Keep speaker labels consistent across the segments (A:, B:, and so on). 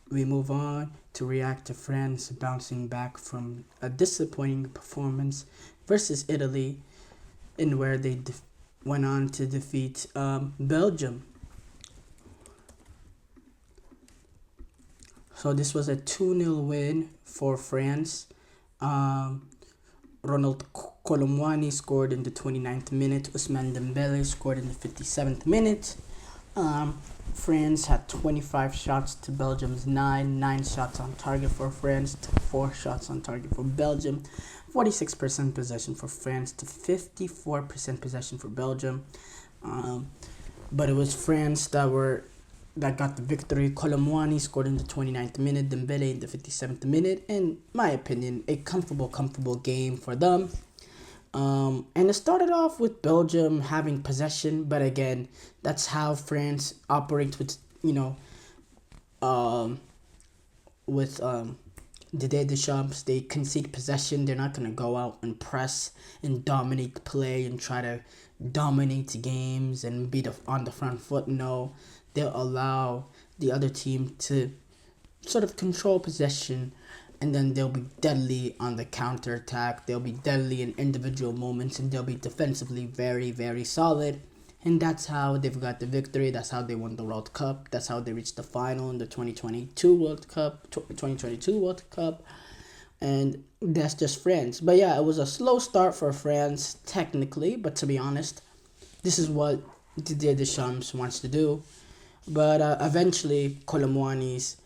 A: We move on to react to France bouncing back from a disappointing performance versus Italy, in where they went on to defeat Belgium. So this was a 2-0 win for France. Um, Ronald Colomwani scored in the 29th minute. Ousmane Dembele scored in the 57th minute. Um, France had 25 shots to Belgium's 9. 9 shots on target for France to 4 shots on target for Belgium. 46% possession for France to 54% possession for Belgium. But it was France that got the victory. Colomwani scored in the 29th minute, Dembele in the 57th minute. In my opinion, a comfortable game for them. And it started off with Belgium having possession, but again, that's how France operates with, with Didier Deschamps. They concede possession. They're not going to go out and press and dominate the play and try to dominate games and be on the front foot. No, they'll allow the other team to sort of control possession, and then they'll be deadly on the counterattack. They'll be deadly in individual moments, and they'll be defensively very, very solid. And that's how they've got the victory. That's how they won the World Cup. That's how they reached the final in the 2022 World Cup. And that's just France. But yeah, it was a slow start for France, technically. But to be honest, this is what Didier Deschamps wants to do. But eventually, Colomwani's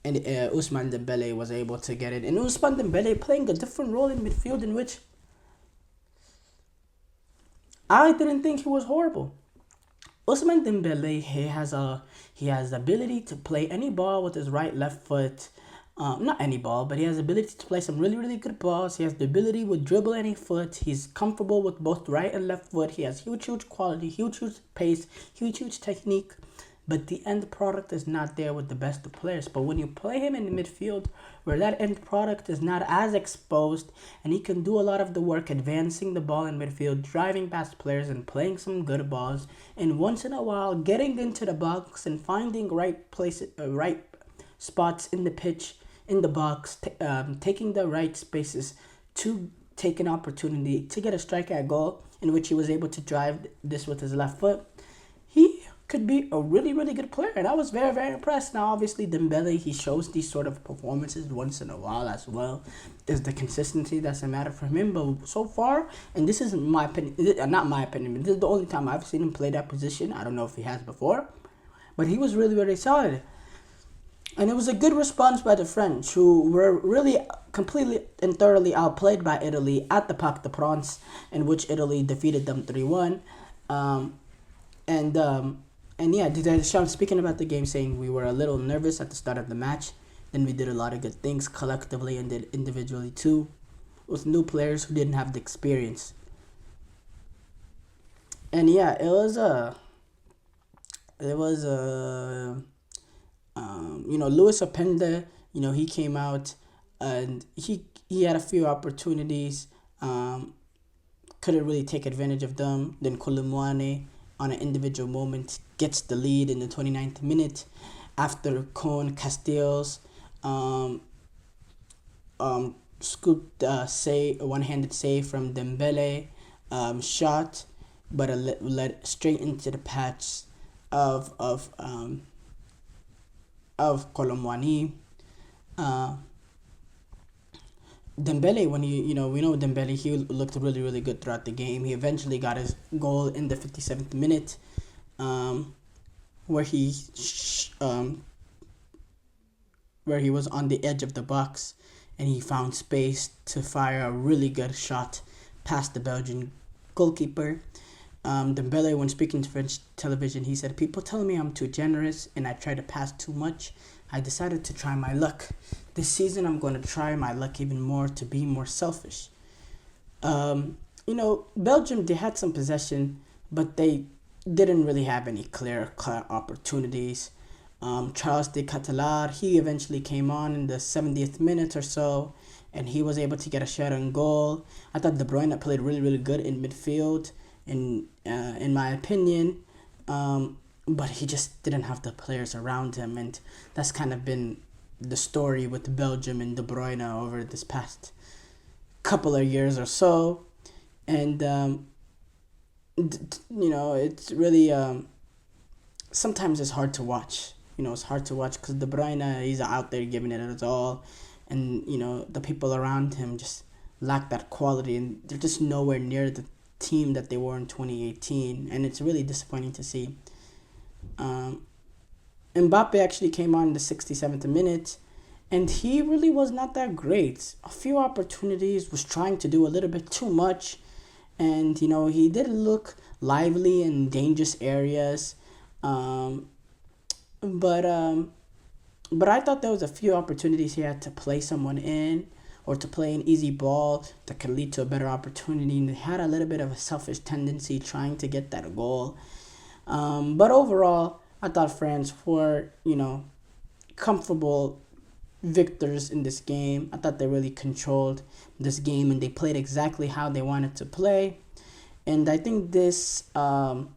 A: and Ousmane Dembele was able to get it. And Ousmane Dembele playing a different role in midfield, in which I didn't think he was horrible. Ousmane Dembele, he has the ability to play any ball with his right, left foot. Not any ball, but he has the ability to play some really, really good balls. He has the ability to dribble any foot. He's comfortable with both right and left foot. He has huge quality, huge pace, huge technique. But the end product is not there with the best of players. But when you play him in the midfield, where that end product is not as exposed, and he can do a lot of the work advancing the ball in midfield, driving past players and playing some good balls, and once in a while getting into the box and finding right spots in the pitch, in the box, taking the right spaces to take an opportunity to get a strike at goal, in which he was able to drive this with his left foot. He could be a really, really good player, and I was very, very impressed. Now, obviously, Dembele, he shows these sort of performances once in a while as well. There's the consistency that's a matter for him, but so far, and this isn't my opinion, not my opinion, but this is the only time I've seen him play that position. I don't know if he has before, but he was really, really solid. And it was a good response by the French, who were really completely and thoroughly outplayed by Italy at the Parc des Princes, in which Italy defeated them 3-1. And yeah, Didier Deschamps speaking about the game, saying we were a little nervous at the start of the match. Then we did a lot of good things collectively and did individually too, with new players who didn't have the experience. And yeah, Luis Openda, he came out and he had a few opportunities, couldn't really take advantage of them. Then Colomwani, on an individual moment, gets the lead in the 29th minute after Con Castells scooped a one-handed save from Dembele, shot, but led straight into the patch of Colomwani. Dembele, when we know Dembele, he looked really, really good throughout the game. He eventually got his goal in the 57th minute, where he was on the edge of the box, and he found space to fire a really good shot past the Belgian goalkeeper. Dembele, when speaking to French television, he said, "People tell me I'm too generous and I try to pass too much. I decided to try my luck. This season, I'm going to try my luck even more to be more selfish." Belgium, they had some possession, but they didn't really have any clear opportunities. Charles de Catalar, he eventually came on in the 70th minute or so, and he was able to get a shot on goal. I thought De Bruyne played really, really good in midfield, in my opinion. But he just didn't have the players around him, and that's kind of been the story with Belgium and De Bruyne over this past couple of years or so, and it's really sometimes it's hard to watch. It's hard to watch because De Bruyne, he's out there giving it his all, and the people around him just lack that quality, and they're just nowhere near the team that they were in 2018, and it's really disappointing to see. Um, Mbappe actually came on in the 67th minute, and he really was not that great. A few opportunities, was trying to do a little bit too much, and he did look lively in dangerous areas. Um, but but I thought there was a few opportunities he had to play someone in or to play an easy ball that could lead to a better opportunity. And he had a little bit of a selfish tendency trying to get that goal. But overall, I thought France were, comfortable victors in this game. I thought they really controlled this game and they played exactly how they wanted to play. And I think this will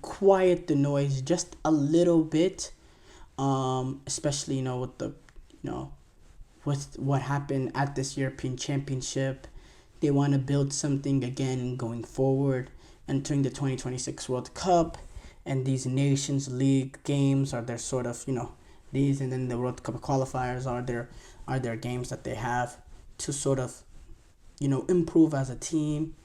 A: quiet the noise just a little bit, especially with the with what happened at this European Championship. They want to build something again going forward, entering the 2026 World Cup, and these Nations League games are their sort of these, and then the World Cup qualifiers are their games that they have to sort of improve as a team,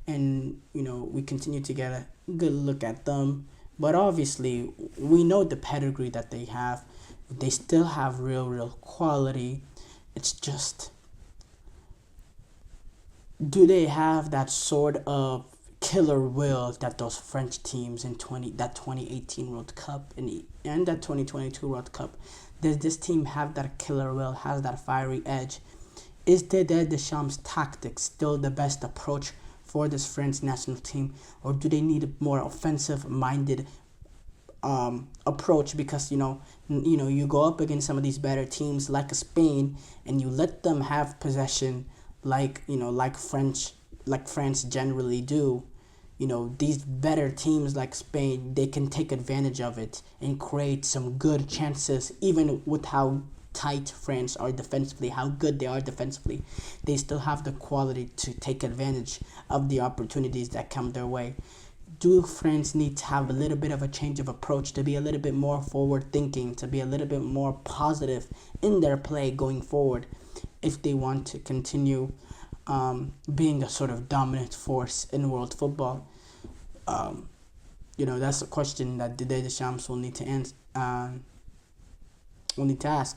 A: and we continue to get a good look at them. But obviously, we know the pedigree that they have. They still have real quality. It's just, do they have that sort of killer will that those French teams in 2018 World Cup and that 2022 World Cup? Does this team have that killer will? Has that fiery edge? Is Didier Deschamps' tactics still the best approach for this French national team, or do they need a more offensive-minded approach? Because you go up against some of these better teams like Spain, and you let them have possession like France generally do. These better teams like Spain, they can take advantage of it and create some good chances, even with how tight France are defensively, how good they are defensively. They still have the quality to take advantage of the opportunities that come their way. Do France need to have a little bit of a change of approach, to be a little bit more forward thinking, to be a little bit more positive in their play going forward if they want to continue being a sort of dominant force in world football? That's a question that Didier Deschamps will need to ask.